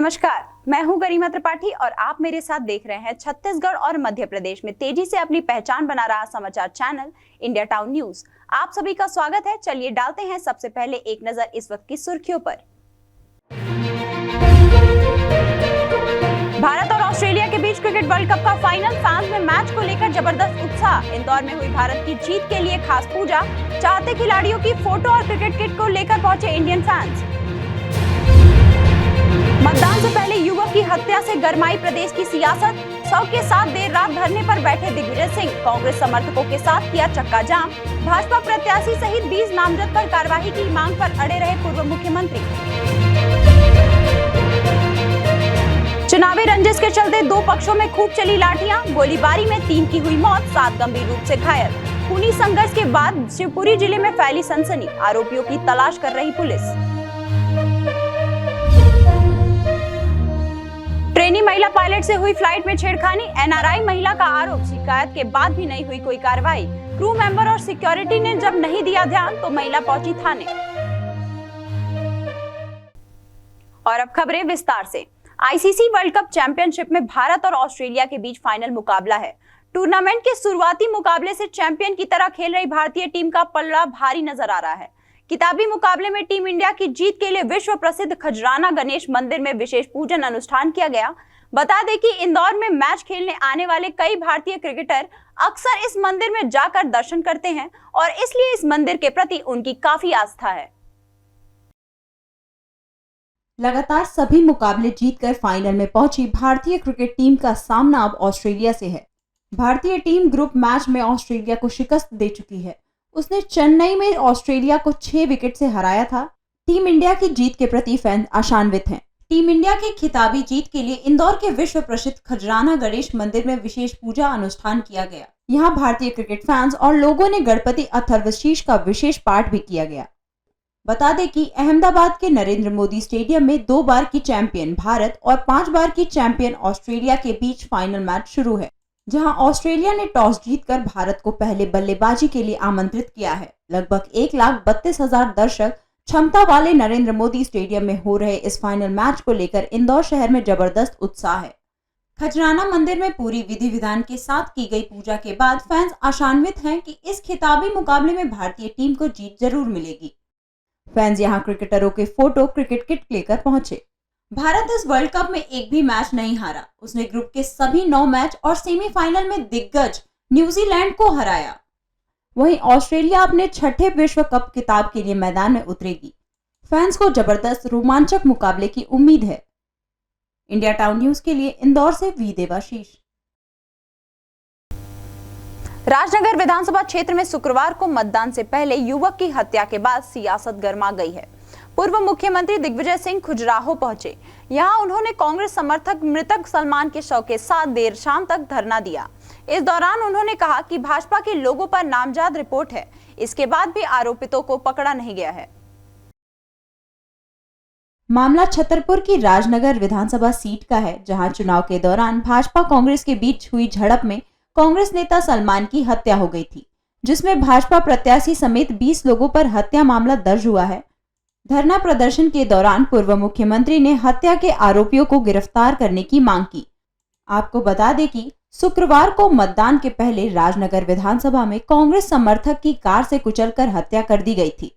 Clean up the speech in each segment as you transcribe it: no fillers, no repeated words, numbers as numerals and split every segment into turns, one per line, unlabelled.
नमस्कार, मैं हूं गरिमा त्रिपाठी और आप मेरे साथ देख रहे हैं छत्तीसगढ़ और मध्य प्रदेश में तेजी से अपनी पहचान बना रहा समाचार चैनल इंडिया टाउन न्यूज। आप सभी का स्वागत है। चलिए डालते हैं सबसे पहले एक नजर इस वक्त की सुर्खियों पर। भारत और ऑस्ट्रेलिया के बीच क्रिकेट वर्ल्ड कप का फाइनल। फैंस में मैच को लेकर जबरदस्त उत्साह। इंदौर में हुई भारत की जीत के लिए खास पूजा। चाहते खिलाड़ियों की फोटो और क्रिकेट किट को लेकर पहुंचे इंडियन फैंस। मतदान से पहले युवक की हत्या से गरमाई प्रदेश की सियासत। 100 के साथ देर रात धरने पर बैठे दिग्विजय सिंह। कांग्रेस समर्थकों के साथ किया चक्का जाम। भाजपा प्रत्याशी सहित 20 नामजद पर कार्रवाई की मांग पर अड़े रहे पूर्व मुख्यमंत्री। चुनावी रंजिश के चलते दो पक्षों में खूब चली लाठियां। गोलीबारी में 3 की हुई मौत, 7 गंभीर रूप से घायल। खूनी संघर्ष के बाद शिवपुरी जिले में फैली सनसनी। आरोपियों की तलाश कर रही पुलिस। ट्रेनी महिला पायलट से हुई फ्लाइट में छेड़खानी। एनआरआई महिला का आरोप। शिकायत के बाद भी नहीं हुई कोई कार्रवाई। क्रू मेंबर और सिक्योरिटी ने जब नहीं दिया ध्यान तो महिला पहुंची थाने। और अब खबरें विस्तार से। आईसीसी वर्ल्ड कप चैंपियनशिप में भारत और ऑस्ट्रेलिया के बीच फाइनल मुकाबला है। टूर्नामेंट के शुरुआती मुकाबले से चैंपियन की तरह खेल रही भारतीय टीम का पलड़ा भारी नजर आ रहा है। किताबी मुकाबले में टीम इंडिया की जीत के लिए विश्व प्रसिद्ध खजराना गणेश मंदिर में विशेष पूजन अनुष्ठान किया गया। बता दें कि इंदौर में मैच खेलने आने वाले कई भारतीय क्रिकेटर अक्सर इस मंदिर में जाकर दर्शन करते हैं और इसलिए इस मंदिर के प्रति उनकी काफी आस्था है।
लगातार सभी मुकाबले जीतकर फाइनल में पहुंची भारतीय क्रिकेट टीम का सामना अब ऑस्ट्रेलिया से है। भारतीय टीम ग्रुप मैच में ऑस्ट्रेलिया को शिकस्त दे चुकी है। उसने चेन्नई में ऑस्ट्रेलिया को 6 विकेट से हराया था। टीम इंडिया की जीत के प्रति फैंस आशान्वित हैं। टीम इंडिया की खिताबी जीत के लिए इंदौर के विश्व प्रसिद्ध खजराना गणेश मंदिर में विशेष पूजा अनुष्ठान किया गया। यहाँ भारतीय क्रिकेट फैंस और लोगों ने गणपति अथर्वशीष का विशेष पाठ भी किया गया। बता दें कि अहमदाबाद के नरेंद्र मोदी स्टेडियम में 2 बार की चैंपियन भारत और 5 बार की चैंपियन ऑस्ट्रेलिया के बीच फाइनल मैच शुरू है, जहां ऑस्ट्रेलिया ने टॉस जीतकर भारत को पहले बल्लेबाजी के लिए आमंत्रित किया है। लगभग 1,32,000 दर्शक क्षमता वाले नरेंद्र मोदी स्टेडियम में हो रहे इस फाइनल मैच को लेकर इंदौर शहर में जबरदस्त उत्साह है। खजराना मंदिर में पूरी विधि विधान के साथ की गई पूजा के बाद फैंस आशान्वित हैं कि इस खिताबी मुकाबले में भारतीय टीम को जीत जरूर मिलेगी। फैंस यहां क्रिकेटरों के फोटो, क्रिकेट किट लेकर पहुंचे। भारत इस वर्ल्ड कप में एक भी मैच नहीं हारा। उसने ग्रुप के सभी 9 मैच और सेमीफाइनल में दिग्गज न्यूजीलैंड को हराया। वहीं ऑस्ट्रेलिया अपने 6ठे विश्व कप खिताब के लिए मैदान में उतरेगी। फैंस को जबरदस्त रोमांचक मुकाबले की उम्मीद है। इंडिया टाउन न्यूज के लिए इंदौर से वी देवाशीष।
राजनगर विधानसभा क्षेत्र में शुक्रवार को मतदान से पहले युवक की हत्या के बाद सियासत गर्मा गई है। पूर्व मुख्यमंत्री दिग्विजय सिंह खुजराहो पहुंचे। यहां उन्होंने कांग्रेस समर्थक मृतक सलमान के शव के साथ देर शाम तक धरना दिया। इस दौरान उन्होंने कहा कि भाजपा के लोगों पर नामजद रिपोर्ट है। इसके बाद भी आरोपितों को पकड़ा नहीं गया है।
मामला छतरपुर की राजनगर विधानसभा सीट का है, जहां चुनाव के दौरान भाजपा कांग्रेस के बीच हुई झड़प में कांग्रेस नेता सलमान की हत्या हो गई थी, जिसमें भाजपा प्रत्याशी समेत 20 लोगों पर हत्या मामला दर्ज हुआ है। धरना प्रदर्शन के दौरान पूर्व मुख्यमंत्री ने हत्या के आरोपियों को गिरफ्तार करने की मांग की। आपको बता दें कि शुक्रवार को मतदान के पहले राजनगर विधानसभा में कांग्रेस समर्थक की कार से कुचलकर हत्या कर दी गई थी।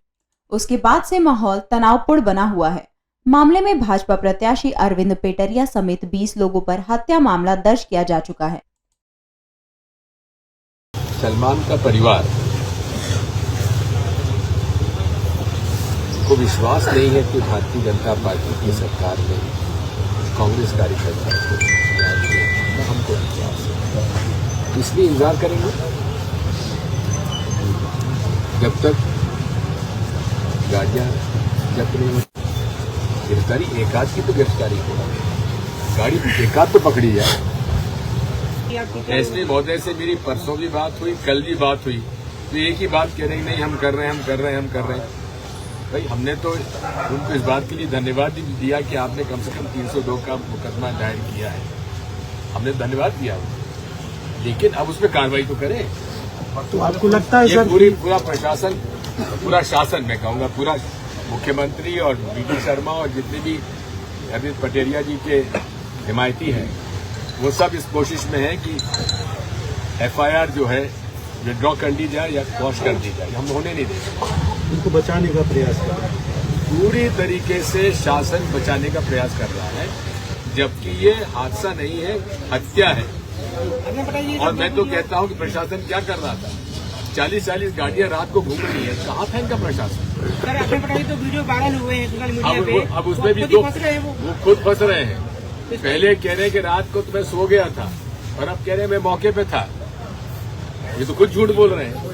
उसके बाद से माहौल तनावपूर्ण बना हुआ है। मामले में भाजपा प्रत्याशी अरविंद पेटरिया समेत 20 लोगों पर हत्या मामला दर्ज किया जा चुका है।
सलमान का परिवार को विश्वास नहीं है कि भारतीय जनता पार्टी की सरकार में कांग्रेस कार्यकर्ता को न्याय मिलेगा। हमको विश्वास है, इसलिए इंतजार करेंगे जब तक गाड़ियां जब्त नहीं होती। गिरफ्तारी एकाध की तो गिरफ्तारी होगा, गाड़ी एकाध तो पकड़ी जाए। ऐसे महोदय से मेरी परसों भी बात हुई, कल भी बात हुई, तो एक ही बात कह रहे हैं, नहीं हम कर रहे हैं। भाई हमने तो उनको इस बात के लिए धन्यवाद भी दिया कि आपने कम से कम 302 का मुकदमा दायर किया है। हमने धन्यवाद दिया, लेकिन अब उसमें कार्रवाई तो करें।
तो आपको लगता है सर
पूरा प्रशासन, पूरा शासन, मैं कहूँगा पूरा मुख्यमंत्री और बीडी शर्मा और जितने भी अरविंद पटेरिया जी के हिमायती हैं, वो सब इस कोशिश में है कि FIR जो है विड्रॉ कर दी जाए या क्वॉश कर दी जाए। हम होने नहीं देंगे।
उनको बचाने का प्रयास कर रहे हैं।
पूरी तरीके से शासन बचाने का प्रयास कर रहा है, जबकि ये हादसा नहीं है, हत्या है। और मैं तो कहता हूं कि प्रशासन क्या कर रहा था, 40-40 गाड़ियां रात को घूम रही है, कहाँ फेंका प्रशासन?
सर अक्षय पटेल तो वीडियो वायरल हुए हैं सोशल मीडिया पे।
अब उसमें भी वो खुद फंस रहे हैं। पहले कह रहे हैं कि रात को तो मैं सो गया था, और अब कह रहे हैं मैं मौके पे था। ये तो खुद झूठ बोल रहे हैं।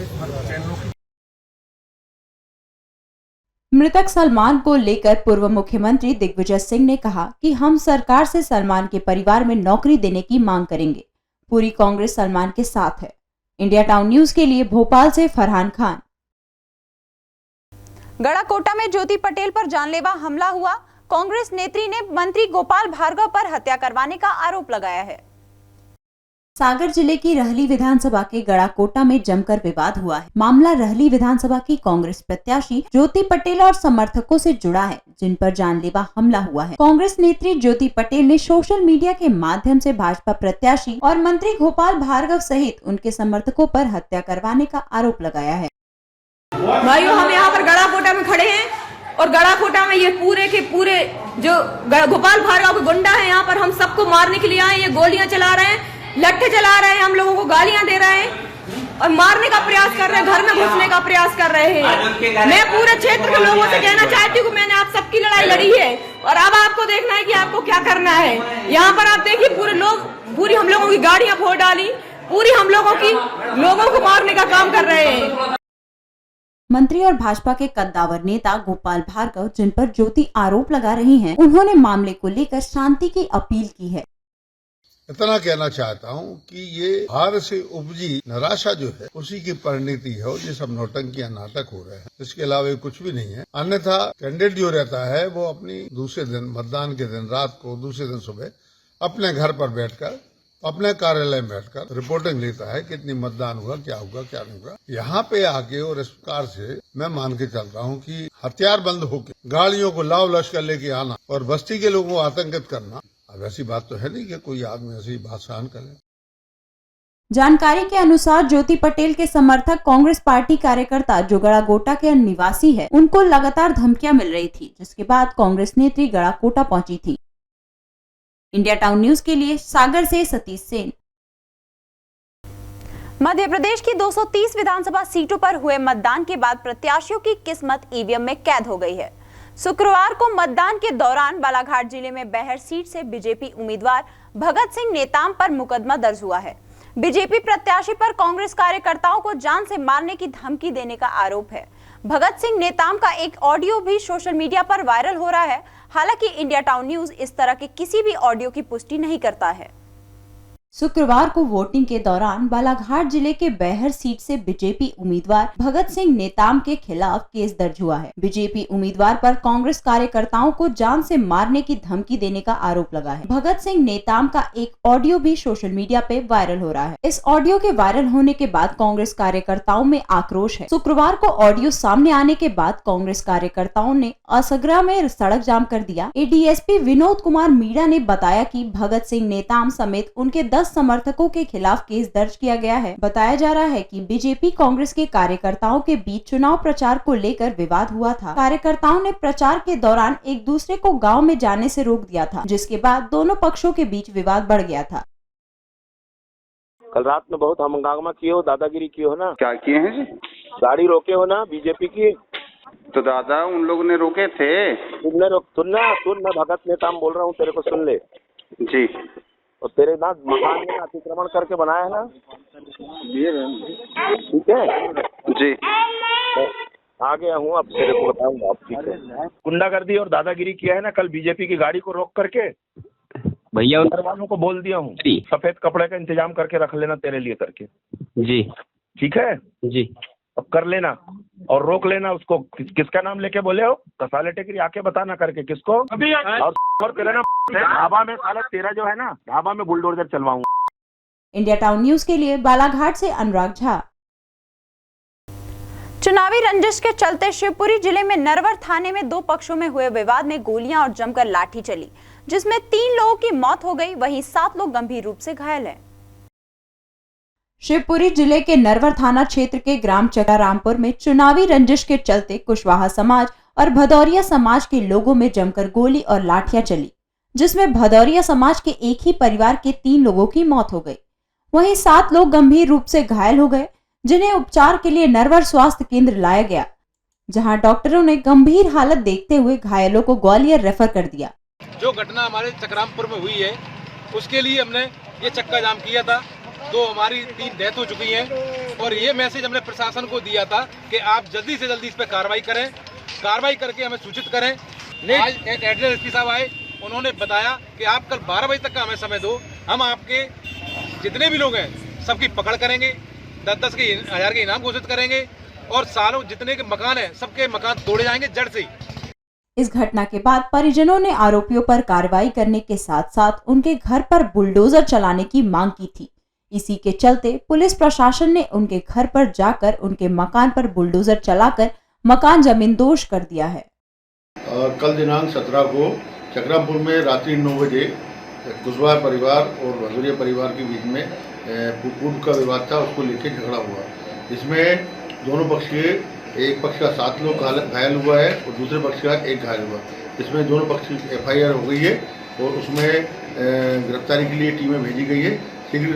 मृतक सलमान को लेकर पूर्व मुख्यमंत्री दिग्विजय सिंह ने कहा कि हम सरकार से सलमान के परिवार में नौकरी देने की मांग करेंगे। पूरी कांग्रेस सलमान के साथ है। इंडिया टाउन न्यूज के लिए भोपाल से फरहान खान।
गड़ाकोटा में ज्योति पटेल पर जानलेवा हमला हुआ। कांग्रेस नेत्री ने मंत्री गोपाल भार्गव पर हत्या करवाने का आरोप लगाया है।
सागर जिले की रहली विधानसभा के गड़ाकोटा में जमकर विवाद हुआ है। मामला रहली विधानसभा की कांग्रेस प्रत्याशी ज्योति पटेल और समर्थकों से जुड़ा है, जिन पर जानलेवा हमला हुआ है। कांग्रेस नेत्री ज्योति पटेल ने सोशल मीडिया के माध्यम से भाजपा प्रत्याशी और मंत्री गोपाल भार्गव सहित उनके समर्थकों पर हत्या करवाने का आरोप लगाया है।
भाइयों, हम यहाँ पर गड़ाकोटा में खड़े हैं और गड़ाकोटा में ये पूरे के पूरे जो गोपाल भार्गव के गुंडा है, यहाँ पर हम सबको मारने के लिए आए। ये गोलियां चला रहे हैं, लट्ठे चला रहे हैं, हम लोगों को गालियां दे रहे हैं और मारने का प्रयास कर रहे हैं, घर में घुसने का प्रयास कर रहे हैं। मैं पूरे क्षेत्र के लोगों से कहना चाहती हूँ कि मैंने आप सबकी लड़ाई लड़ी है और अब आपको देखना है कि आपको क्या करना है। यहाँ पर आप देखिए पूरी हम लोगों की गाड़ियां फोड़ डाली, पूरी हम लोगों को मारने का काम कर रहे हैं।
मंत्री और भाजपा के कद्दावर नेता गोपाल भार्गव, जिन पर ज्योति आरोप लगा रही हैं, उन्होंने मामले को लेकर शांति की अपील की है।
इतना कहना चाहता हूँ कि ये हार से उपजी निराशा जो है उसी की परिणति है, और ये सब नौटंकियां नाटक हो रहे हैं। इसके अलावा कुछ भी नहीं है। अन्यथा कैंडिडेट जो रहता है वो अपनी दूसरे दिन मतदान के दिन रात को, दूसरे दिन सुबह अपने घर पर बैठकर, अपने कार्यालय में बैठकर रिपोर्टिंग लेता है, कितनी मतदान हुआ, क्या हुआ, क्या नहीं हुआ। यहाँ पे आके और इस प्रकार से मैं मान के चल रहा हूँ कि हथियार बंद होकर गाड़ियों को लाव लश्कर लेके आना और बस्ती के लोगों को आतंकित करना, अब ऐसी बात तो है नहीं कि कोई आदमी ऐसी बात सहन करे।
जानकारी के अनुसार ज्योति पटेल के समर्थक कांग्रेस पार्टी कार्यकर्ता जो गड़ाकोटा के निवासी है, उनको लगातार धमकियां मिल रही थी, जिसके बाद कांग्रेस नेत्री गड़ाकोटा पहुंची थी। इंडिया टाउन न्यूज के लिए सागर से सतीश सेन।
मध्य प्रदेश की 230 विधानसभा सीटों पर हुए मतदान के बाद प्रत्याशियों की किस्मत ईवीएम में कैद हो गई है। शुक्रवार को मतदान के दौरान बालाघाट जिले में बैहर सीट से बीजेपी उम्मीदवार भगत सिंह नेताम पर मुकदमा दर्ज हुआ है। बीजेपी प्रत्याशी पर कांग्रेस कार्यकर्ताओं को जान से मारने की धमकी देने का आरोप है। भगत सिंह नेताम का एक ऑडियो भी सोशल मीडिया पर वायरल हो रहा है। हालांकि इंडिया टाउन न्यूज इस तरह के किसी भी ऑडियो की पुष्टि नहीं करता है।
शुक्रवार को वोटिंग के दौरान बालाघाट जिले के बैहर सीट से बीजेपी उम्मीदवार भगत सिंह नेताम के खिलाफ केस दर्ज हुआ है। बीजेपी उम्मीदवार पर कांग्रेस कार्यकर्ताओं को जान से मारने की धमकी देने का आरोप लगा है। भगत सिंह नेताम का एक ऑडियो भी सोशल मीडिया पे वायरल हो रहा है। इस ऑडियो के वायरल होने के बाद कांग्रेस कार्यकर्ताओं में आक्रोश है। शुक्रवार को ऑडियो सामने आने के बाद कांग्रेस कार्यकर्ताओं ने असगरा में सड़क जाम कर दिया। एडीएसपी विनोद कुमार मीणा ने बताया कि भगत सिंह नेताम समेत उनके 10 समर्थकों के खिलाफ केस दर्ज किया गया है। बताया जा रहा है कि बीजेपी कांग्रेस के कार्यकर्ताओं के बीच चुनाव प्रचार को लेकर विवाद हुआ था। कार्यकर्ताओं ने प्रचार के दौरान एक दूसरे को गांव में जाने से रोक दिया था, जिसके बाद दोनों पक्षों के बीच विवाद बढ़ गया था।
कल रात में बहुत हंगामा किए हो, दादागिरी किए हो ना?
क्या किए हैं जी?
गाड़ी रोके हो ना बीजेपी की?
तो दादा उन लोगों ने रोके थे।
सुन, मैं भगत नेताम बोल रहा हूँ, तेरे को सुन ले
जी।
और तेरे ना मकान में अतिक्रमण करके बनाया है ना, ठीक है
जी।
तो आ गया हूँ, अब तेरे को बताऊंगा। अब ठीक है, गुंडागर्दी और दादागिरी किया है ना कल बीजेपी की गाड़ी को रोक करके।
भैया
घर वालों को बोल दिया हूँ, सफेद कपड़े का इंतजाम करके रख लेना तेरे लिए करके। जी ठीक है जी, अब कर लेना और रोक लेना उसको। किसका नाम लेके बोले हो? कसाले टेकरी आके बताना करके किसको। और तेरा ना ढाबा में साला तेरा जो है ना, ढाबा में बुलडोजर चलवाऊंगा।
इंडिया टाउन न्यूज के लिए बालाघाट से अनुराग झा।
चुनावी रंजिश के चलते शिवपुरी जिले में नरवर थाने में 2 पक्षों में हुए विवाद में गोलियां और जमकर लाठी चली। जिसमें 3 लोगों की मौत हो गई, वहीं 7 लोग गंभीर रूप से घायल हैं।
शिवपुरी जिले के नरवर थाना क्षेत्र के ग्राम चकारामपुर में चुनावी रंजिश के चलते कुशवाहा समाज और भदौरिया समाज के लोगों में जमकर गोली और लाठियां चली, जिसमें भदौरिया समाज के एक ही परिवार के 3 लोगों की मौत हो गई। वहीं 7 लोग गंभीर रूप से घायल हो गए, जिन्हें उपचार के लिए नरवर स्वास्थ्य केंद्र लाया गया, जहां डॉक्टरों ने गंभीर हालत देखते हुए घायलों को ग्वालियर रेफर कर दिया।
जो घटना हमारे चकरामपुर में हुई है उसके लिए हमने ये चक्का जाम किया था, तो हमारी 3 डेथ हो चुकी हैं और ये मैसेज हमने प्रशासन को दिया था कि आप जल्दी से जल्दी इस पर कार्रवाई करें, कार्रवाई करके हमें सूचित करें। आज एक एडिशनल एसपी साहब आए, उन्होंने बताया कि आप कल 12 बजे तक का हमें समय दो, हम आपके जितने भी लोग हैं सबकी पकड़ करेंगे, 10-10 के 1000 के इनाम घोषित करेंगे और सालों जितने के मकान हैं सबके मकान तोड़े जाएंगे जड़ से।
इस घटना के बाद परिजनों ने आरोपियों पर कार्रवाई करने के साथ साथ उनके घर पर बुलडोजर चलाने की मांग की थी। इसी के चलते पुलिस प्रशासन ने उनके घर पर जाकर उनके मकान पर बुलडोजर चलाकर मकान जमींदोज कर दिया है।
कल दिनांक 17 को चकरामपुर में रात्रि 9 बजे कुशवाहा परिवार और भदौरिया परिवार के बीच में पूर्व का विवाद था, उसको लेकर झगड़ा हुआ। इसमें दोनों पक्ष के एक पक्ष का 7 लोग घायल हुआ है और दूसरे पक्ष का 1 घायल हुआ। इसमें दोनों पक्ष की FIR हो गई है और उसमें गिरफ्तारी के लिए टीमें भेजी गई है। शीघ्र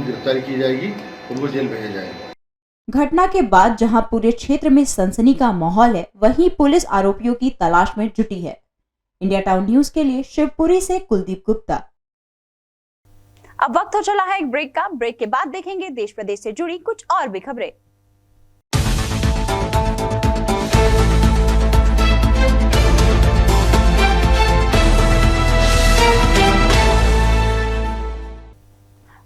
गिरफ्तारी की जाएगी, उनको जेल भेजा जाएगा।
घटना के बाद जहां पूरे क्षेत्र में सनसनी का माहौल है, वहीं पुलिस आरोपियों की तलाश में जुटी है। इंडिया टाउन न्यूज के लिए शिवपुरी से कुलदीप गुप्ता।
अब वक्त हो चला है एक ब्रेक का। ब्रेक के बाद देखेंगे देश प्रदेश से जुड़ी कुछ और भी खबरें।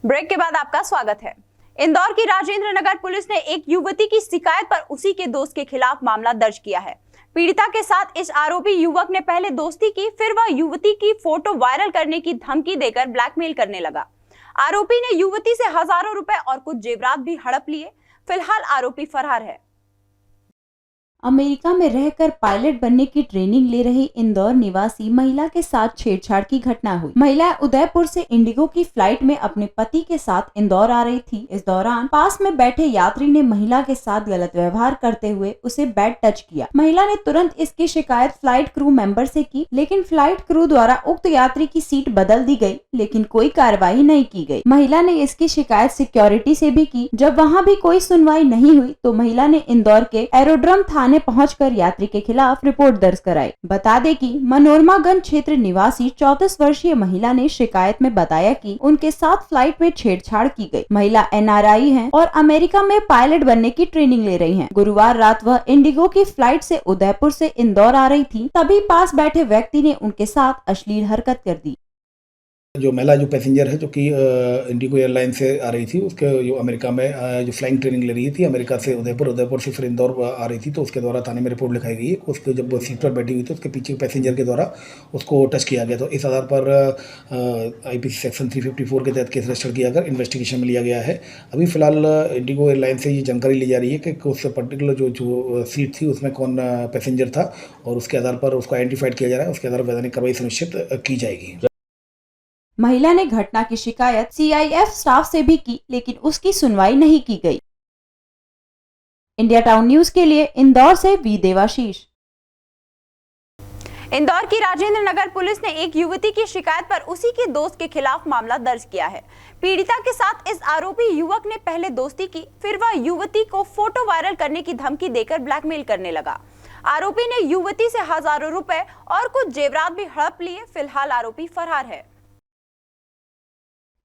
ब्रेक के बाद आपका स्वागत है। इंदौर की राजेंद्र नगर पुलिस ने एक युवती की शिकायत पर उसी के दोस्त के खिलाफ मामला दर्ज किया है। पीड़िता के साथ इस आरोपी युवक ने पहले दोस्ती की, फिर वह युवती की फोटो वायरल करने की धमकी देकर ब्लैकमेल करने लगा। आरोपी ने युवती से हजारों रुपए और कुछ जेवरात भी हड़प लिए। फिलहाल आरोपी फरार है।
अमेरिका में रहकर पायलट बनने की ट्रेनिंग ले रही इंदौर निवासी महिला के साथ छेड़छाड़ की घटना हुई। महिला उदयपुर से इंडिगो की फ्लाइट में अपने पति के साथ इंदौर आ रही थी। इस दौरान पास में बैठे यात्री ने महिला के साथ गलत व्यवहार करते हुए उसे बैड टच किया। महिला ने तुरंत इसकी शिकायत फ्लाइट क्रू मेंबर से की, लेकिन फ्लाइट क्रू द्वारा उक्त यात्री की सीट बदल दी गई, लेकिन कोई कार्रवाई नहीं की गई। महिला ने इसकी शिकायत सिक्योरिटी से भी की। जब वहाँ भी कोई सुनवाई नहीं हुई तो महिला ने इंदौर के एरोड्रम थाने पहुंचकर यात्री के खिलाफ रिपोर्ट दर्ज कराई। बता दें कि मनोरमागंज क्षेत्र निवासी 34 वर्षीय महिला ने शिकायत में बताया कि उनके साथ फ्लाइट में छेड़छाड़ की गई। महिला NRI हैं और अमेरिका में पायलट बनने की ट्रेनिंग ले रही हैं। गुरुवार रात वह इंडिगो की फ्लाइट से उदयपुर से इंदौर आ रही थी, तभी पास बैठे व्यक्ति ने उनके साथ अश्लील हरकत कर दी।
जो महिला जो पैसेंजर है जो कि इंडिगो एयरलाइन से आ रही थी, उसके जो अमेरिका में जो फ्लाइंग ट्रेनिंग ले रही थी, अमेरिका से उदयपुर से फिर इंदौर आ रही थी, तो उसके द्वारा थाने में रिपोर्ट लिखाई गई। उसको जब वो सीट पर बैठी हुई थी, उसके पीछे पैसेंजर के द्वारा उसको टच किया गया। तो इस आधार पर IPC सेक्शन 354 के तहत केस रजिस्टर किया कर इन्वेस्टिगेशन में लिया गया है। अभी फिलहाल इंडिगो एयरलाइन से ये जानकारी ली जा रही है कि उस पर्टिकुलर जो सीट थी उसमें कौन पैसेंजर था और उसके आधार पर उसको आइडेंटिफाइड किया जा रहा है। उसके आधार पर वैधानिक कार्रवाई सुनिश्चित की जाएगी।
महिला ने घटना की शिकायत CIF स्टाफ से भी की, लेकिन उसकी सुनवाई नहीं की गई। इंडिया टाउन न्यूज के लिए इंदौर से वी देवाशीष।
इंदौर की राजेंद्र नगर पुलिस ने एक युवती की शिकायत पर उसी के दोस्त के खिलाफ मामला दर्ज किया है। पीड़िता के साथ इस आरोपी युवक ने पहले दोस्ती की, फिर वह युवती को फोटो वायरल करने की धमकी देकर ब्लैकमेल करने लगा। आरोपी ने युवती से हजारों रुपए और कुछ जेवरात भी हड़प लिए। फिलहाल आरोपी फरार है।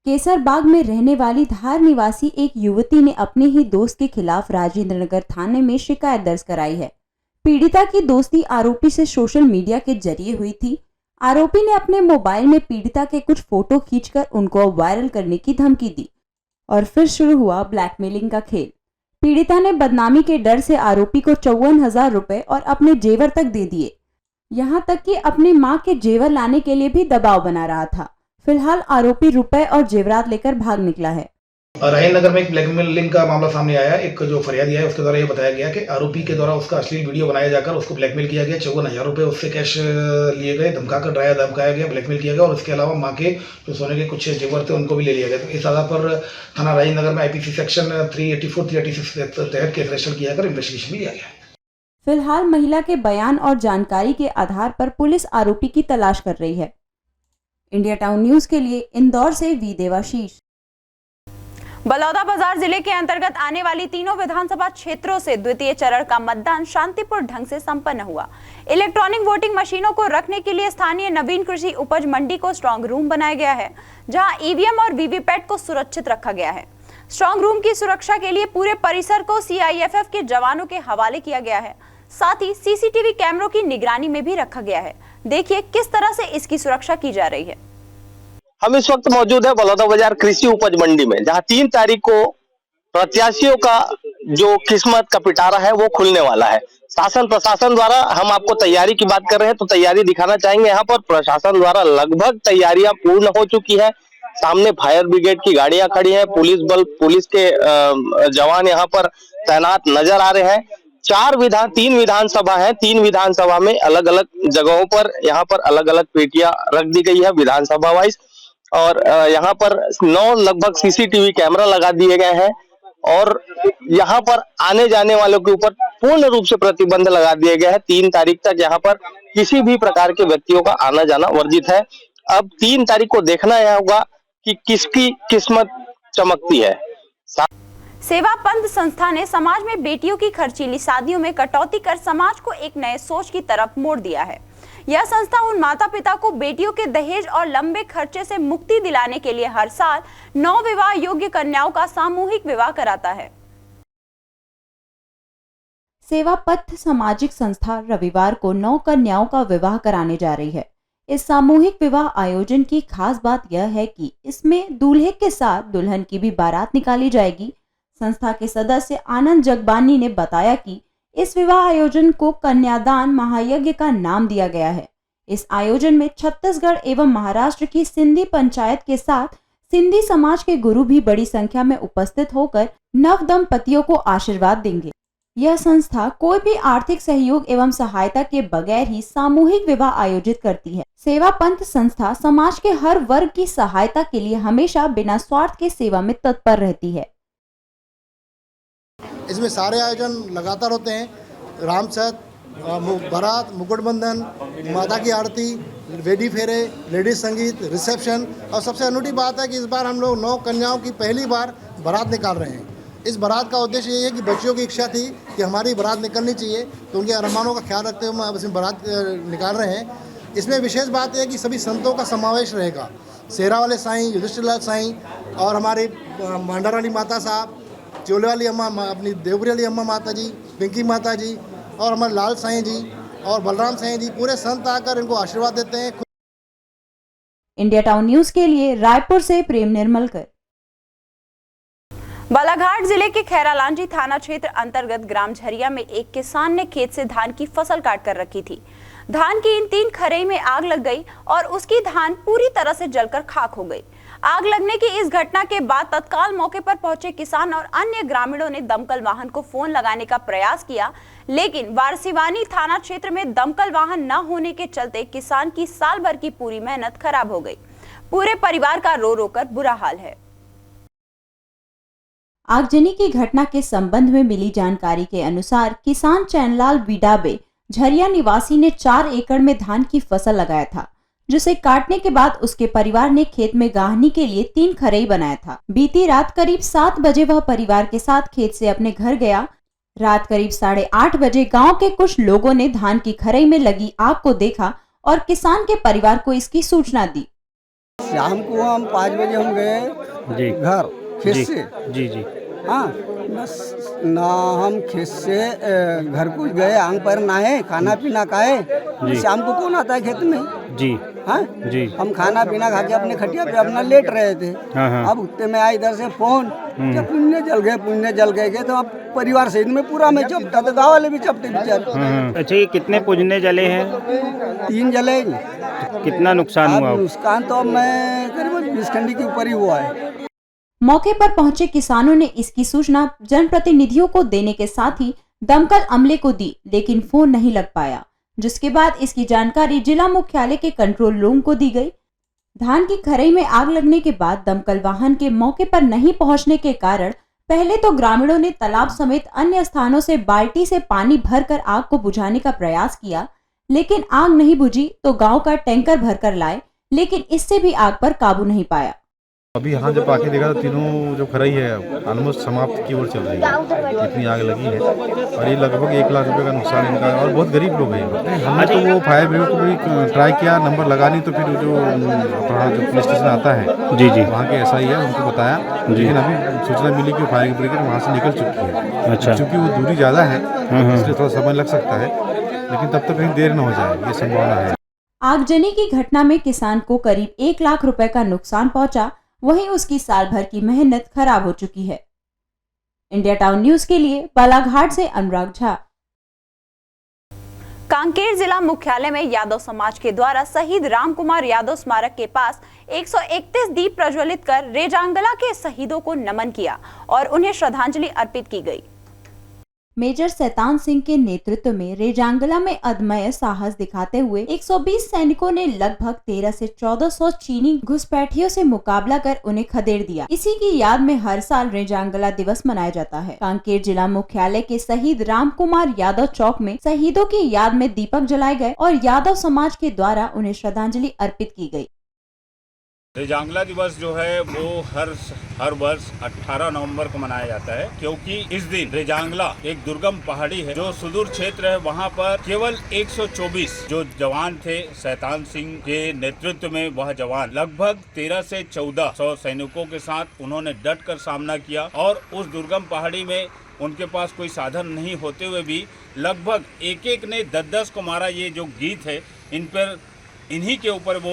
केसरबाग में रहने वाली धार निवासी एक युवती ने अपने ही दोस्त के खिलाफ राजेंद्र नगर थाने में शिकायत दर्ज कराई है। पीड़िता की दोस्ती आरोपी से सोशल मीडिया के जरिए हुई थी। आरोपी ने अपने मोबाइल में पीड़िता के कुछ फोटो खींचकर उनको वायरल करने की धमकी दी और फिर शुरू हुआ ब्लैकमेलिंग का खेल। पीड़िता ने बदनामी के डर से आरोपी को 54,000 रुपए और अपने जेवर तक दे दिए। यहाँ तक कि अपनी मां के जेवर लाने के लिए भी दबाव बना रहा था। फिलहाल आरोपी रुपए और जेवरात लेकर भाग निकला है।
राहीन नगर में एक ब्लैकमेलिंग का मामला सामने आया। एक जो फरियादी है उसके द्वारा ये बताया गया कि आरोपी के द्वारा उसका अश्लील वीडियो बनाया जाकर उसको ब्लैकमेल किया गया। 54,000 रुपये उससे कैश लिए गए, धमकाकर डराया धमकाया गया, ब्लैकमेल किया गया और उसके अलावा माँ के जो सोने के कुछ जेवर थे उनको भी ले लिया गया। तो इस आधार पर थाना राहीन नगर में IPC सेक्शन 384 386 के तहत केस रजिस्टर किया कर इन्वेस्टिगेशन भी किया गया।
फिलहाल महिला के बयान और जानकारी के आधार पर पुलिस आरोपी की तलाश कर रही है। इंडिया टाउन न्यूज के लिए इंदौर से वी देवाशीष।
बलौदाबाजार जिले के अंतर्गत आने वाली तीनों विधानसभा क्षेत्रों से द्वितीय चरण का मतदान शांतिपूर्ण ढंग से संपन्न हुआ। इलेक्ट्रॉनिक वोटिंग मशीनों को रखने के लिए स्थानीय नवीन कृषि उपज मंडी को स्ट्रांग रूम बनाया गया है, जहां EVM और वीवीपैट को सुरक्षित रखा गया है। स्ट्रांग रूम की सुरक्षा के लिए पूरे परिसर को CIFF के जवानों के हवाले किया गया है। साथ ही CCTV कैमरों की निगरानी में भी रखा गया है। देखिए किस तरह से इसकी सुरक्षा की जा रही है।
हम इस वक्त मौजूद है बलौदाबाजार कृषि उपज मंडी में, जहां 3 तारीख को प्रत्याशियों का जो किस्मत का पिटारा है वो खुलने वाला है। शासन प्रशासन द्वारा हम आपको तैयारी की बात कर रहे हैं तो तैयारी दिखाना चाहेंगे। यहाँ पर प्रशासन द्वारा लगभग तैयारियां पूर्ण हो चुकी है। सामने फायर ब्रिगेड की गाड़ियां खड़ी हैं, पुलिस बल, पुलिस के जवान यहाँ पर तैनात नजर आ रहे हैं। 3 विधानसभा है, 3 विधानसभा में अलग अलग जगहों पर यहाँ पर अलग अलग पेटियां रख दी गई है विधानसभा वाइज, और यहाँ पर 9 लगभग CCTV कैमरा लगा दिए गए हैं और यहाँ पर आने जाने वालों के ऊपर पूर्ण रूप से प्रतिबंध लगा दिए गए हैं। 3 तारीख तक यहाँ पर किसी भी प्रकार के व्यक्तियों का आना जाना वर्जित है। अब 3 तारीख को देखना यह होगा कि किसकी किस्मत चमकती है।
सेवा पंथ संस्था ने समाज में बेटियों की खर्चीली शादियों में कटौती कर समाज को एक नए सोच की तरफ मोड़ दिया है। यह संस्था उन माता पिता को बेटियों के दहेज और लंबे खर्चे से मुक्ति दिलाने के लिए हर साल 9 विवाह योग्य कन्याओं का सामूहिक विवाह कराता है।
सेवा पथ सामाजिक संस्था रविवार को 9 कन्याओं का विवाह कराने जा रही है। इस सामूहिक विवाह आयोजन की खास बात यह है कि इसमें दूल्हे के साथ दुल्हन की भी बारात निकाली जाएगी। संस्था के सदस्य आनंद जगबानी ने बताया कि इस विवाह आयोजन को कन्यादान महायज्ञ का नाम दिया गया है। इस आयोजन में छत्तीसगढ़ एवं महाराष्ट्र की सिंधी पंचायत के साथ सिंधी समाज के गुरु भी बड़ी संख्या में उपस्थित होकर नव दंपतियों को आशीर्वाद देंगे। यह संस्था कोई भी आर्थिक सहयोग एवं सहायता के बगैर ही सामूहिक विवाह आयोजित करती है। सेवा पंथ संस्था समाज के हर वर्ग की सहायता के लिए हमेशा बिना स्वार्थ के सेवा में तत्पर रहती है।
इसमें सारे आयोजन लगातार होते हैं। रामसत, बारात, मुकुट बंधन, माता की आरती, वेडी फेरे, लेडीज संगीत, रिसेप्शन, और सबसे अनूठी बात है कि इस बार हम लोग 9 कन्याओं की पहली बार बारात निकाल रहे हैं। इस बारात का उद्देश्य ये है कि बच्चियों की इच्छा थी कि हमारी बारात निकलनी चाहिए, तो उनके अरमानों का ख्याल रखते हुए हम इसमें बारात निकाल रहे हैं। इसमें विशेष बात यह है कि सभी संतों का समावेश रहेगा। सेरा वाले साईं, युधिष्ठिर लाल साईं और हमारी मांडर वाली माता साहब, चोले वाली अम्मा, अपनी देवपुरी वाली अम्मा माता जी, पिंकी माता जी और हमारे लाल साईं जी और बलराम साईं जी, पूरे संत आकर इनको आशीर्वाद देते हैं।
इंडिया टाउन न्यूज के लिए रायपुर से प्रेम निर्मलकर।
बालाघाट जिले के खैरालांजी थाना क्षेत्र अंतर्गत ग्राम झरिया में एक किसान ने खेत से धान की फसल काट कर रखी थी। धान की इन 3 खरई में आग लग गई और उसकी धान पूरी तरह से जलकर खाक हो गई। आग लगने की इस घटना के बाद तत्काल मौके पर पहुंचे किसान और अन्य ग्रामीणों ने दमकल वाहन को फोन लगाने का प्रयास किया, लेकिन वारसीवानी थाना क्षेत्र में दमकल वाहन न होने के चलते किसान की साल भर की पूरी मेहनत खराब हो गई। पूरे परिवार का रो रो कर बुरा हाल है।
आगजनी की घटना के संबंध में मिली जानकारी के अनुसार किसान चैनलाल विडाबे झरिया निवासी ने 4 एकड़ में धान की फसल लगाया था, जिसे काटने के बाद उसके परिवार ने खेत में गाहनी के लिए 3 खरई बनाया था। बीती रात करीब 7 बजे वह परिवार के साथ खेत से अपने घर गया। रात करीब 8:30 बजे गांव के कुछ लोगों ने धान की खरई में लगी आग को देखा और किसान के परिवार को इसकी सूचना दी।
शाम को हम 5 बजे हम गए घर खेत से। जी हाँ, बस ना हम खेत से घर को गए, आंग पर नहाए, खाना पीना खाए। शाम को कौन आता है खेत में? जी हाँ जी। हम खाना पीना खा के अपने खटिया पे अपना लेट रहे थे। अब उतने में आया इधर से फोन, जब पुण्य जल गए तो अब परिवार सहित में पूरा में चपटा, तो गाँव वाले भी चपटे बेचारे।
अच्छा, ये कितने पुजने जले हैं?
3 जले।
कितना नुकसान हुआ?
नुकसान तो मैं करीब 20 खंडी के ऊपर ही हुआ है।
मौके पर पहुंचे किसानों ने इसकी सूचना जनप्रतिनिधियों को देने के साथ ही दमकल अमले को दी, लेकिन फोन नहीं लग पाया, जिसके बाद इसकी जानकारी जिला मुख्यालय के कंट्रोल रूम को दी गई। धान की खरई में आग लगने के बाद दमकल वाहन के मौके पर नहीं पहुंचने के कारण पहले तो ग्रामीणों ने तालाब समेत अन्य स्थानों से बाल्टी से पानी भरकर आग को बुझाने का प्रयास किया, लेकिन आग नहीं बुझी तो गांव का टैंकर भरकर लाए, लेकिन इससे भी आग पर काबू नहीं पाया।
अभी यहाँ जब आके देखा तो तीनों जो खराई है ऑलमोस्ट समाप्त की ओर चल रही है, इतनी आग लगी है और ये लगभग 1 लाख रुपए का नुकसान इनका है और बहुत गरीब लोग हैं। हमने तो वो फायर ब्रिगेड को भी ट्राई किया, नंबर लगा नहीं, तो फिर जो पुलिस स्टेशन आता है जी वहाँ के SI है उनको बताया, लेकिन अभी सूचना मिली कि फायर ब्रिगेड वहाँ से निकल चुकी है। अच्छा, चूँकि वो दूरी ज़्यादा है इसलिए थोड़ा समय लग सकता है, लेकिन तब तक कहीं देर न हो जाए ये संभावना है।
आगजनी की घटना में किसान को करीब 1 लाख रुपए का नुकसान पहुंचा, वहीं उसकी साल भर की मेहनत खराब हो चुकी है। इंडिया टाउन न्यूज के लिए बालाघाट से अनुराग झा।
कांकेर जिला मुख्यालय में यादव समाज के द्वारा शहीद रामकुमार यादव स्मारक के पास 131 दीप प्रज्वलित कर रेजांगला के शहीदों को नमन किया और उन्हें श्रद्धांजलि अर्पित की गई।
मेजर शैतान सिंह के नेतृत्व में रेजांगला में अदम्य साहस दिखाते हुए 120 सैनिकों ने लगभग 1300 से 1400 चीनी घुसपैठियों से मुकाबला कर उन्हें खदेड़ दिया। इसी की याद में हर साल रेजांगला दिवस मनाया जाता है। कांकेर जिला मुख्यालय के शहीद रामकुमार यादव चौक में शहीदों की याद में दीपक जलाए गए और यादव समाज के द्वारा उन्हें श्रद्धांजलि अर्पित की गयी।
रेजांगला दिवस जो है वो हर वर्ष 18 नवंबर को मनाया जाता है, क्योंकि इस दिन रेजांगला एक दुर्गम पहाड़ी है जो सुदूर क्षेत्र है। वहाँ पर केवल 124 जो जवान थे शैतान सिंह के नेतृत्व में, वह जवान लगभग 1300 से 1400 सैनिकों के साथ उन्होंने डट कर सामना किया और उस दुर्गम पहाड़ी में उनके पास कोई साधन नहीं होते हुए भी लगभग एक ने 10-10 को मारा। ये जो गीत है इन्हीं के ऊपर वो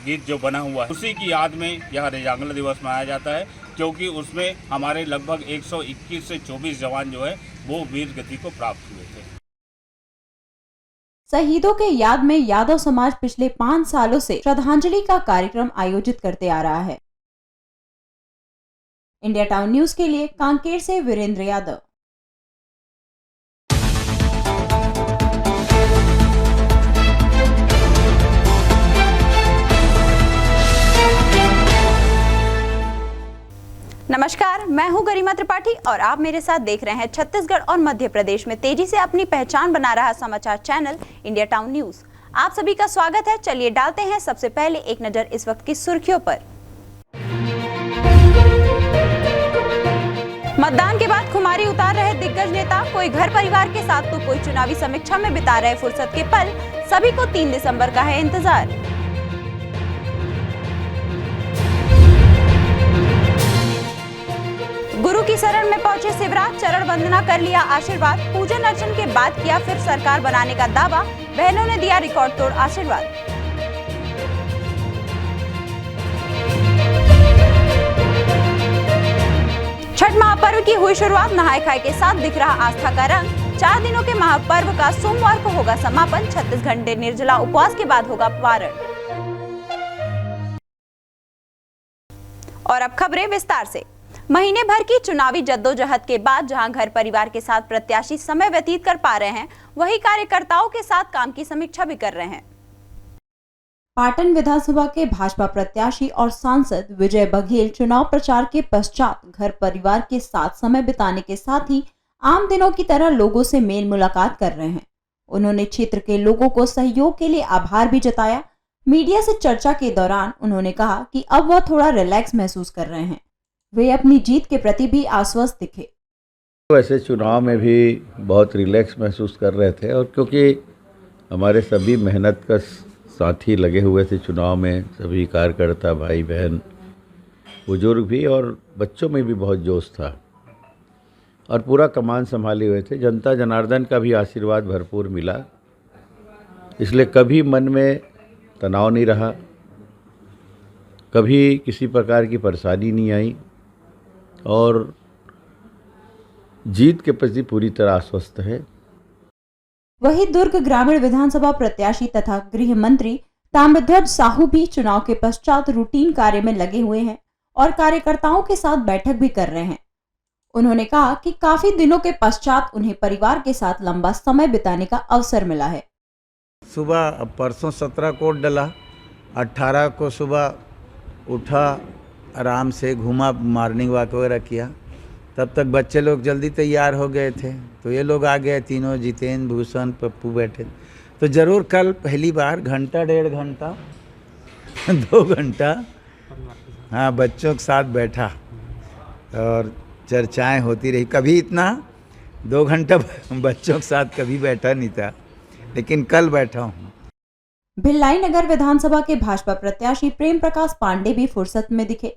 गीत जो बना हुआ है, उसी की याद में यह रेजांगला दिवस मनाया जाता है, क्योंकि उसमें हमारे लगभग 121 से 24 जवान जो है वो वीर गति को प्राप्त हुए थे।
शहीदों के याद में यादव समाज पिछले 5 सालों से श्रद्धांजलि का कार्यक्रम आयोजित करते आ रहा है। इंडिया टाउन न्यूज के लिए कांकेर से वीरेंद्र यादव।
नमस्कार, मैं हूं गरिमा त्रिपाठी और आप मेरे साथ देख रहे हैं छत्तीसगढ़ और मध्य प्रदेश में तेजी से अपनी पहचान बना रहा समाचार चैनल इंडिया टाउन न्यूज। आप सभी का स्वागत है। चलिए डालते हैं सबसे पहले एक नजर इस वक्त की सुर्खियों पर। मतदान के बाद खुमारी उतार रहे दिग्गज नेता, कोई घर परिवार के साथ तो कोई चुनावी समीक्षा में बिता रहे फुर्सत के पल। सभी को 3 दिसंबर का है इंतजार। गुरु की शरण में पहुंचे शिवराज, चरण वंदना कर लिया आशीर्वाद। पूजन अर्चन के बाद किया फिर सरकार बनाने का दावा, बहनों ने दिया रिकॉर्ड तोड़ आशीर्वाद। छठ महापर्व की हुई शुरुआत, नहाय खाए के साथ दिख रहा आस्था का रंग। 4 दिनों के महापर्व का सोमवार को होगा समापन। 36 घंटे निर्जला उपवास के बाद होगा पारण। और अब खबरें विस्तार से। महीने भर की चुनावी जद्दोजहद के बाद जहां घर परिवार के साथ प्रत्याशी समय व्यतीत कर पा रहे हैं, वहीं कार्यकर्ताओं के साथ काम की समीक्षा भी कर रहे हैं।
पाटन विधानसभा के भाजपा प्रत्याशी और सांसद विजय बघेल चुनाव प्रचार के पश्चात घर परिवार के साथ समय बिताने के साथ ही आम दिनों की तरह लोगों से मेल मुलाकात कर रहे हैं। उन्होंने क्षेत्र के लोगों को सहयोग के लिए आभार भी जताया। मीडिया से चर्चा के दौरान उन्होंने कहा कि अब वह थोड़ा रिलैक्स महसूस कर रहे हैं। वे अपनी जीत के प्रति भी आश्वस्त दिखे।
वैसे चुनाव में भी बहुत रिलैक्स महसूस कर रहे थे, और क्योंकि हमारे सभी मेहनत का साथी लगे हुए थे चुनाव में, सभी कार्यकर्ता भाई बहन, बुजुर्ग भी और बच्चों में भी बहुत जोश था और पूरा कमान संभाले हुए थे। जनता जनार्दन का भी आशीर्वाद भरपूर मिला, इसलिए कभी मन में तनाव नहीं रहा, कभी किसी प्रकार की परेशानी नहीं आई और जीत के प्रति पूरी तरह आश्वस्त है।
वहीं दुर्ग ग्रामीण विधानसभा प्रत्याशी तथा गृह मंत्री ताम्रध्वज साहू भी चुनाव के पश्चात रूटीन कार्य में लगे हुए हैं। और कार्यकर्ताओं के साथ बैठक भी कर रहे हैं। उन्होंने कहा कि काफी दिनों के पश्चात उन्हें परिवार के साथ लंबा समय बिताने का अवसर मिला है।
सुबह परसों 17 को डला, 18 को सुबह उठा, आराम से घूमा, मॉर्निंग वॉक वगैरह किया। तब तक बच्चे लोग जल्दी तैयार हो गए थे, तो ये लोग आ गए तीनों, जितेंद्र, भूषण, पप्पू बैठे। तो ज़रूर कल पहली बार घंटा, 1.5 घंटा 2 घंटा हाँ बच्चों के साथ बैठा और चर्चाएं होती रही। कभी इतना 2 घंटा बच्चों के साथ कभी बैठा नहीं था, लेकिन कल बैठा हूँ।
भिलाई नगर विधानसभा के भाजपा प्रत्याशी प्रेम प्रकाश पांडे भी फुर्सत में दिखे।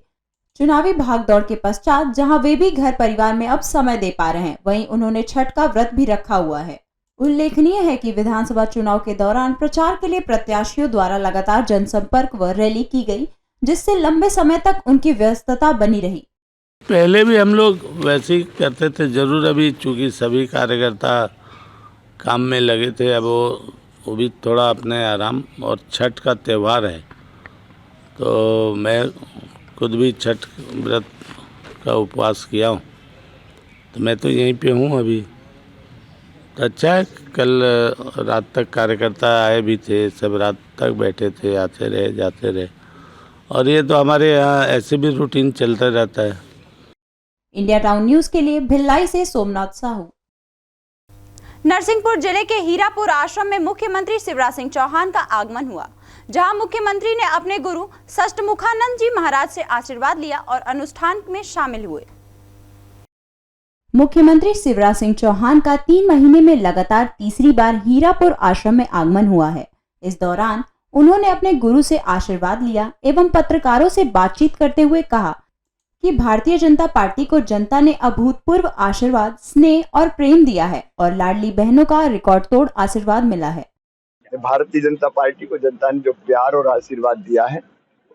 चुनावी भागदौड़ के पश्चात जहां वे भी घर परिवार में अब समय दे पा रहे हैं, वहीं उन्होंने छठ का व्रत भी रखा हुआ है। उल्लेखनीय है कि विधानसभा चुनाव के दौरान प्रचार के लिए प्रत्याशियों द्वारा लगातार जनसंपर्क व रैली की गई, जिससे लंबे समय तक उनकी व्यस्तता बनी रही।
पहले भी हम लोग वैसे ही करते थे जरूर, अभी चूँकि सभी कार्यकर्ता काम में लगे थे, अब वो भी थोड़ा अपने आराम, और छठ का त्यौहार है तो मैं खुद भी छठ व्रत का उपवास किया हूँ, तो मैं तो यहीं पे हूँ अभी। तो अच्छा है, कल रात तक कार्यकर्ता आए भी थे, सब रात तक बैठे थे, आते रहे जाते रहे, और ये तो हमारे यहाँ ऐसे भी रूटीन चलता रहता है।
इंडिया टाउन न्यूज के लिए भिलाई से सोमनाथ साहू।
नरसिंहपुर जिले के हीरापुर आश्रम में मुख्यमंत्री शिवराज सिंह चौहान का आगमन हुआ, जहां मुख्यमंत्री ने अपने गुरु षष्ठमुखानंद जी महाराज से आशीर्वाद लिया और अनुष्ठान में शामिल हुए।
मुख्यमंत्री शिवराज सिंह चौहान का 3 महीने में लगातार तीसरी बार हीरापुर आश्रम में आगमन हुआ है। इस दौरान उन्होंने अपने गुरु से आशीर्वाद लिया एवं पत्रकारों से बातचीत करते हुए कहा कि भारतीय जनता पार्टी को जनता ने अभूतपूर्व आशीर्वाद, स्नेह और प्रेम दिया है और लाडली बहनों का रिकॉर्ड तोड़ आशीर्वाद मिला है।
भारतीय जनता पार्टी को जनता ने जो प्यार और आशीर्वाद दिया है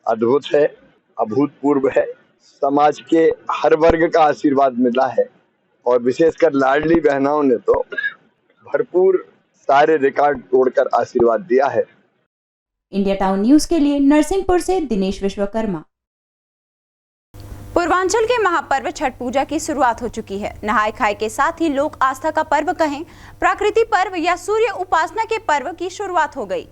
अद्भुत है, अभूतपूर्व है। समाज के हर वर्ग का आशीर्वाद मिला है और विशेषकर लाडली बहनों ने तो भरपूर सारे रिकॉर्ड तोड़कर आशीर्वाद दिया है।
इंडिया टाउन न्यूज के लिए नरसिंहपुर से दिनेश विश्वकर्मा।
पूर्वांचल के महापर्व छठ पूजा की शुरुआत हो चुकी है। नहाय खाए के साथ ही लोक आस्था का पर्व कहें, प्रकृति पर्व या सूर्य उपासना के पर्व की शुरुआत हो गई।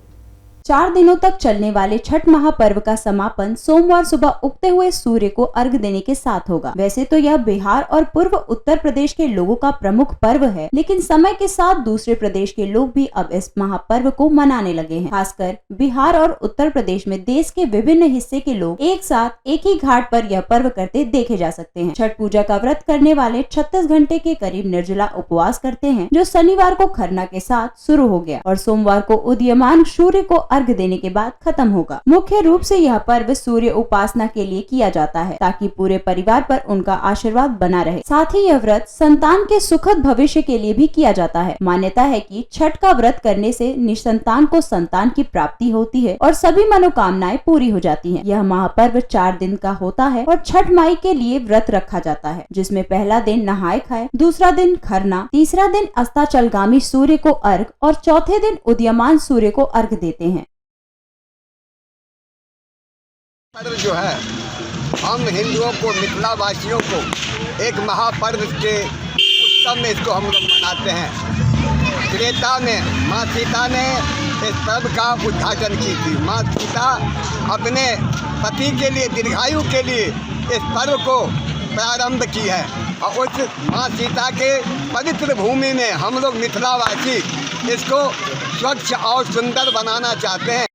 4 दिनों तक चलने वाले छठ महापर्व का समापन सोमवार सुबह उगते हुए सूर्य को अर्घ देने के साथ होगा। वैसे तो यह बिहार और पूर्व उत्तर प्रदेश के लोगों का प्रमुख पर्व है, लेकिन समय के साथ दूसरे प्रदेश के लोग भी अब इस महापर्व को मनाने लगे हैं। खासकर बिहार और उत्तर प्रदेश में देश के विभिन्न हिस्से के लोग एक साथ एक ही घाट पर यह पर्व करते देखे जा सकते हैं। छठ पूजा का व्रत करने वाले 36 घंटे के करीब निर्जला उपवास करते हैं, जो शनिवार को खरना के साथ शुरू हो गया और सोमवार को उदीयमान सूर्य को अर्घ देने के बाद खत्म होगा। मुख्य रूप से यह पर्व सूर्य उपासना के लिए किया जाता है, ताकि पूरे परिवार पर उनका आशीर्वाद बना रहे। साथ ही यह व्रत संतान के सुखद भविष्य के लिए भी किया जाता है। मान्यता है कि छठ का व्रत करने से निसंतान को संतान की प्राप्ति होती है और सभी मनोकामनाएं पूरी हो जाती हैं। यह महापर्व 4 दिन का होता है और छठ माई के लिए व्रत रखा जाता है, जिसमें पहला दिन नहाय खाए, दूसरा दिन खरना, तीसरा दिन अस्ताचलगामी सूर्य को अर्घ और चौथे दिन उदीयमान सूर्य को अर्घ देते हैं।
पर्व जो है हम हिंदुओं को, मिथिला वासियों को एक महापर्व के उत्सव में इसको हम लोग मनाते हैं। त्रेता में माँ सीता ने इस पर्व का उद्घाटन की थी। माँ सीता अपने पति के लिए, दीर्घायु के लिए इस पर्व को प्रारंभ की है और उस माँ सीता के पवित्र भूमि में हम लोग मिथिलावासी इसको स्वच्छ और सुंदर बनाना चाहते हैं।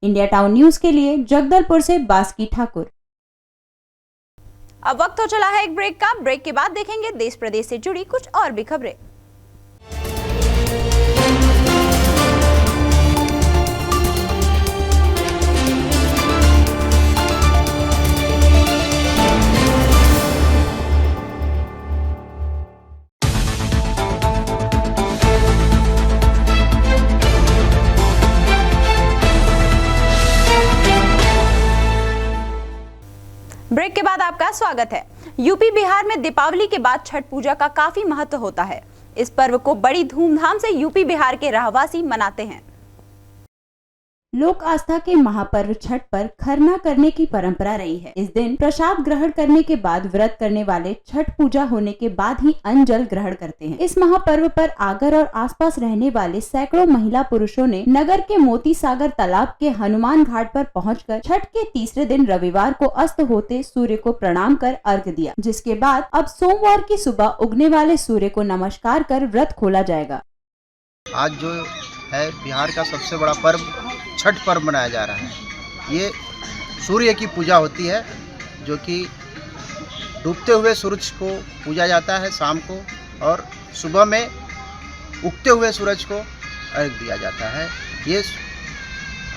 इंडिया टाउन न्यूज के लिए जगदलपुर से बास्की ठाकुर।
अब वक्त हो चला है एक ब्रेक का। ब्रेक के बाद देखेंगे देश प्रदेश से जुड़ी कुछ और भी खबरें। ब्रेक के बाद आपका स्वागत है। यूपी बिहार में दीपावली के बाद छठ पूजा का काफी महत्व होता है। इस पर्व को बड़ी धूमधाम से यूपी बिहार के रहवासी मनाते हैं।
लोक आस्था के महापर्व छठ पर खरना करने की परंपरा रही है। इस दिन प्रसाद ग्रहण करने के बाद व्रत करने वाले छठ पूजा होने के बाद ही अन्न जल ग्रहण करते हैं। इस महापर्व पर आगर और आसपास रहने वाले सैकड़ों महिला पुरुषों ने नगर के मोती सागर तालाब के हनुमान घाट पर पहुंचकर छठ के तीसरे दिन रविवार को अस्त होते सूर्य को प्रणाम कर अर्घ्य दिया, जिसके बाद अब सोमवार की सुबह उगने वाले सूर्य को नमस्कार कर व्रत खोला जाएगा।
आज जो है बिहार का सबसे बड़ा पर्व छठ पर्व मनाया जा रहा है। ये सूर्य की पूजा होती है, जो कि डूबते हुए सूरज को पूजा जाता है शाम को, और सुबह में उगते हुए सूरज को अर्घ्य दिया जाता है। ये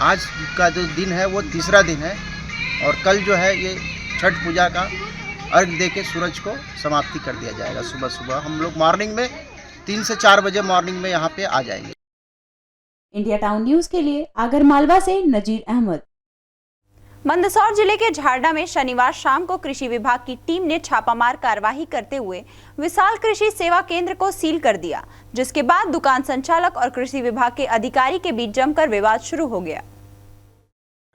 आज का जो दिन है वो तीसरा दिन है, और कल जो है ये छठ पूजा का अर्घ्य दे के सूरज को समाप्ति कर दिया जाएगा। सुबह सुबह हम लोग मॉर्निंग में 3 से 4 बजे मॉर्निंग में यहाँ पे आ जाएंगे।
इंडिया टाउन न्यूज के लिए आगरमालवा से नजीर अहमद।
मंदसौर जिले के झारडा में शनिवार शाम को कृषि विभाग की टीम ने छापामार कार्रवाई करते हुए विशाल कृषि सेवा केंद्र को सील कर दिया, जिसके बाद दुकान संचालक और कृषि विभाग के अधिकारी के बीच जमकर विवाद शुरू हो गया।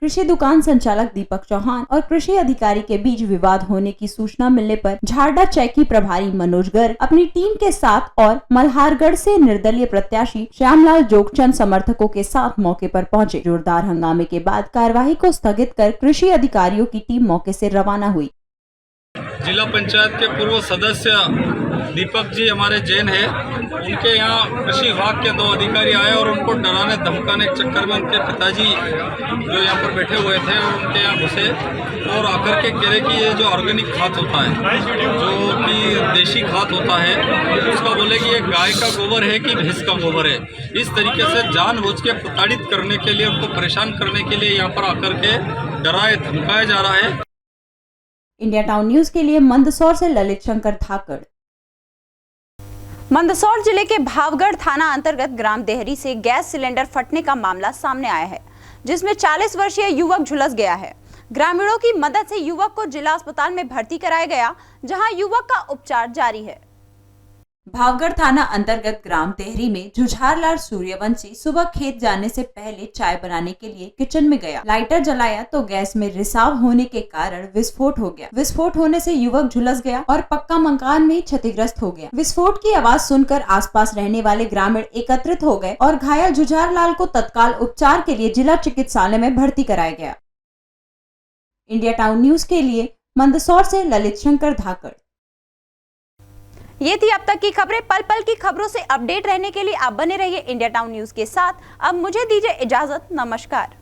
कृषि दुकान संचालक दीपक चौहान और कृषि अधिकारी के बीच विवाद होने की सूचना मिलने पर झारडा चौकी प्रभारी मनोज गर्ग अपनी टीम के साथ और मल्हारगढ़ से निर्दलीय प्रत्याशी श्यामलाल जोगचंद समर्थकों के साथ मौके पर पहुंचे। जोरदार हंगामे के बाद कार्यवाही को स्थगित कर कृषि अधिकारियों की टीम मौके से रवाना हुई।
जिला पंचायत के पूर्व सदस्य दीपक जी हमारे जैन है, उनके यहाँ कृषि विभाग के 2 अधिकारी आए और उनको डराने धमकाने के चक्कर में उनके पिताजी जो यहाँ पर बैठे हुए थे उनके यहाँ घुसे और आकर के कह रहे कि ये जो ऑर्गेनिक खाद होता है, जो कि देशी खाद होता है, उसका बोले कि ये गाय का गोबर है कि भैंस का गोबर है। इस तरीके से जानबूझ के प्रताड़ित करने के लिए, उनको परेशान करने के लिए यहाँ पर आकर के डराए धमकाया जा रहा है।
इंडिया टाउन न्यूज के लिए मंदसौर से ललित शंकर धाकड़।
मंदसौर जिले के भावगढ़ थाना अंतर्गत ग्राम देहरी से गैस सिलेंडर फटने का मामला सामने आया है, जिसमें 40 वर्षीय युवक झुलस गया है। ग्रामीणों की मदद से युवक को जिला अस्पताल में भर्ती कराया गया, जहां युवक का उपचार जारी है।
भावगढ़ थाना अंतर्गत ग्राम देहरी में जुझारलाल सूर्यवंशी सुबह खेत जाने से पहले चाय बनाने के लिए किचन में गया। लाइटर जलाया तो गैस में रिसाव होने के कारण विस्फोट हो गया। विस्फोट होने से युवक झुलस गया और पक्का मकान में क्षतिग्रस्त हो गया। विस्फोट की आवाज सुनकर आसपास रहने वाले ग्रामीण एकत्रित हो गए और घायल जुझारलाल को तत्काल उपचार के लिए जिला चिकित्सालय में भर्ती कराया गया। इंडिया टाउन न्यूज के लिए मंदसौर से ललित शंकर धाकड़।
ये थी अब तक की खबरें। पल पल की खबरों से अपडेट रहने के लिए आप बने रहिए इंडिया टाउन न्यूज के साथ। अब मुझे दीजिए इजाजत। नमस्कार।